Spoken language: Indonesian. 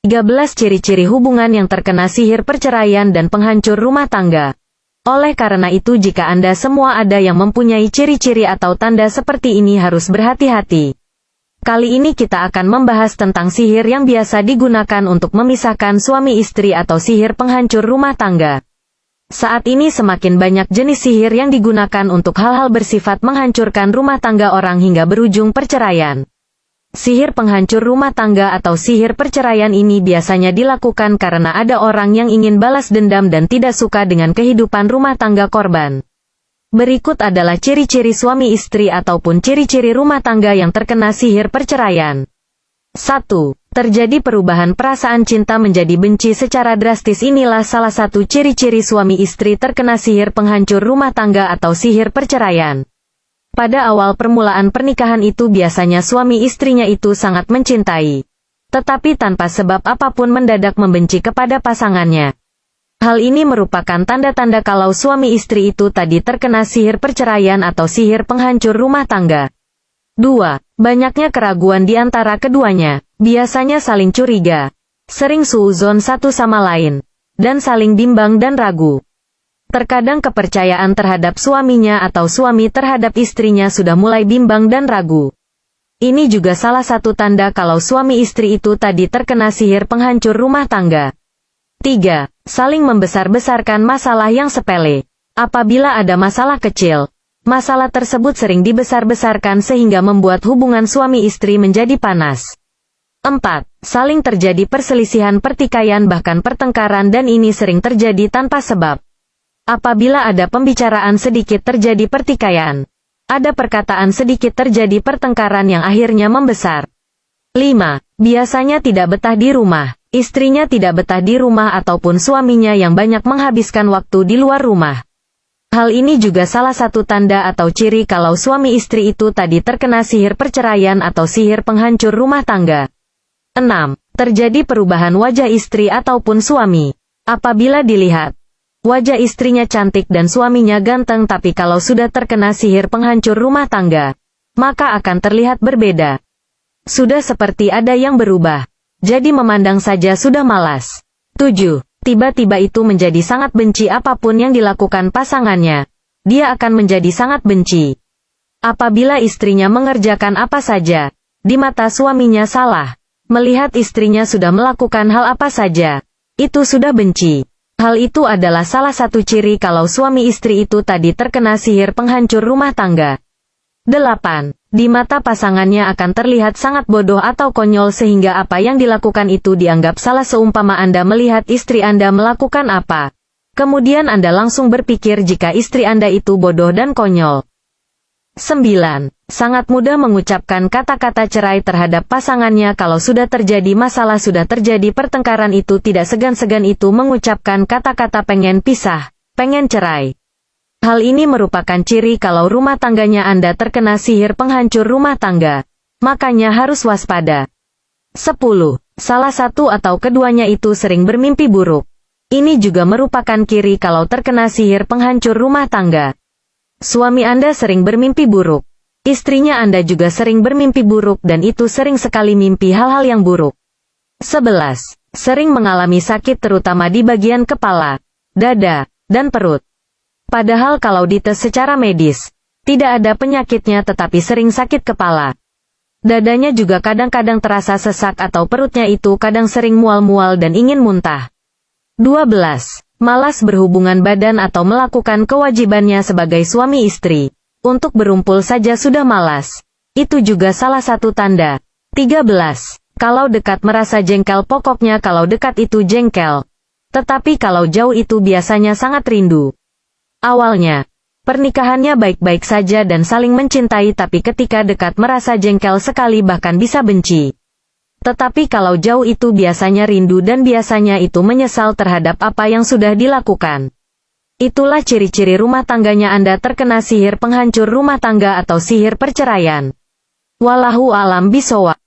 13 ciri-ciri hubungan yang terkena sihir perceraian dan penghancur rumah tangga. Oleh karena itu jika Anda semua ada yang mempunyai ciri-ciri atau tanda seperti ini harus berhati-hati. Kali ini kita akan membahas tentang sihir yang biasa digunakan untuk memisahkan suami istri atau sihir penghancur rumah tangga. Saat ini semakin banyak jenis sihir yang digunakan untuk hal-hal bersifat menghancurkan rumah tangga orang hingga berujung perceraian. Sihir penghancur rumah tangga atau sihir perceraian ini biasanya dilakukan karena ada orang yang ingin balas dendam dan tidak suka dengan kehidupan rumah tangga korban. Berikut adalah ciri-ciri suami istri ataupun ciri-ciri rumah tangga yang terkena sihir perceraian. 1. Terjadi perubahan perasaan cinta menjadi benci secara drastis. Inilah salah satu ciri-ciri suami istri terkena sihir penghancur rumah tangga atau sihir perceraian. Pada awal permulaan pernikahan itu biasanya suami istrinya itu sangat mencintai. Tetapi tanpa sebab apapun mendadak membenci kepada pasangannya. Hal ini merupakan tanda-tanda kalau suami istri itu tadi terkena sihir perceraian atau sihir penghancur rumah tangga. 2. Banyaknya keraguan di antara keduanya. Biasanya saling curiga, sering suuzon satu sama lain, dan saling bimbang dan ragu. Terkadang kepercayaan terhadap suaminya atau suami terhadap istrinya sudah mulai bimbang dan ragu. Ini juga salah satu tanda kalau suami istri itu tadi terkena sihir penghancur rumah tangga. 3. Saling membesar-besarkan masalah yang sepele. Apabila ada masalah kecil, masalah tersebut sering dibesar-besarkan sehingga membuat hubungan suami istri menjadi panas. 4. Saling terjadi perselisihan pertikaian bahkan pertengkaran dan ini sering terjadi tanpa sebab. Apabila ada pembicaraan sedikit terjadi pertikaian. Ada perkataan sedikit terjadi pertengkaran yang akhirnya membesar. 5. Biasanya tidak betah di rumah. Istrinya tidak betah di rumah ataupun suaminya yang banyak menghabiskan waktu di luar rumah. Hal ini juga salah satu tanda atau ciri kalau suami istri itu tadi terkena sihir perceraian atau sihir penghancur rumah tangga. 6. Terjadi perubahan wajah istri ataupun suami. Apabila dilihat, wajah istrinya cantik dan suaminya ganteng tapi kalau sudah terkena sihir penghancur rumah tangga, maka akan terlihat berbeda. Sudah seperti ada yang berubah. Jadi memandang saja sudah malas. 7. Tiba-tiba itu menjadi sangat benci apapun yang dilakukan pasangannya. Dia akan menjadi sangat benci. Apabila istrinya mengerjakan apa saja, di mata suaminya salah. Melihat istrinya sudah melakukan hal apa saja, itu sudah benci. Hal itu adalah salah satu ciri kalau suami istri itu tadi terkena sihir penghancur rumah tangga. 8. Di mata pasangannya akan terlihat sangat bodoh atau konyol sehingga apa yang dilakukan itu dianggap salah seumpama Anda melihat istri Anda melakukan apa. Kemudian Anda langsung berpikir jika istri Anda itu bodoh dan konyol. 9. Sangat mudah mengucapkan kata-kata cerai terhadap pasangannya kalau sudah terjadi masalah sudah terjadi pertengkaran itu tidak segan-segan itu mengucapkan kata-kata pengen pisah, pengen cerai. Hal ini merupakan ciri kalau rumah tangganya Anda terkena sihir penghancur rumah tangga. Makanya harus waspada. 10. Salah satu atau keduanya itu sering bermimpi buruk. Ini juga merupakan ciri kalau terkena sihir penghancur rumah tangga. Suami Anda sering bermimpi buruk. Istrinya Anda juga sering bermimpi buruk dan itu sering sekali mimpi hal-hal yang buruk. 11. Sering mengalami sakit terutama di bagian kepala, dada, dan perut. Padahal kalau dites secara medis, tidak ada penyakitnya tetapi sering sakit kepala. Dadanya juga kadang-kadang terasa sesak atau perutnya itu kadang sering mual-mual dan ingin muntah. 12. Malas berhubungan badan atau melakukan kewajibannya sebagai suami istri. Untuk berumpul saja sudah malas. Itu juga salah satu tanda. 13. Kalau dekat merasa jengkel pokoknya kalau dekat itu jengkel. Tetapi kalau jauh itu biasanya sangat rindu. Awalnya, pernikahannya baik-baik saja dan saling mencintai tapi ketika dekat merasa jengkel sekali bahkan bisa benci. Tetapi kalau jauh itu biasanya rindu dan biasanya itu menyesal terhadap apa yang sudah dilakukan. Itulah ciri-ciri rumah tangganya Anda terkena sihir penghancur rumah tangga atau sihir perceraian. Wallahu a'lam bishawab.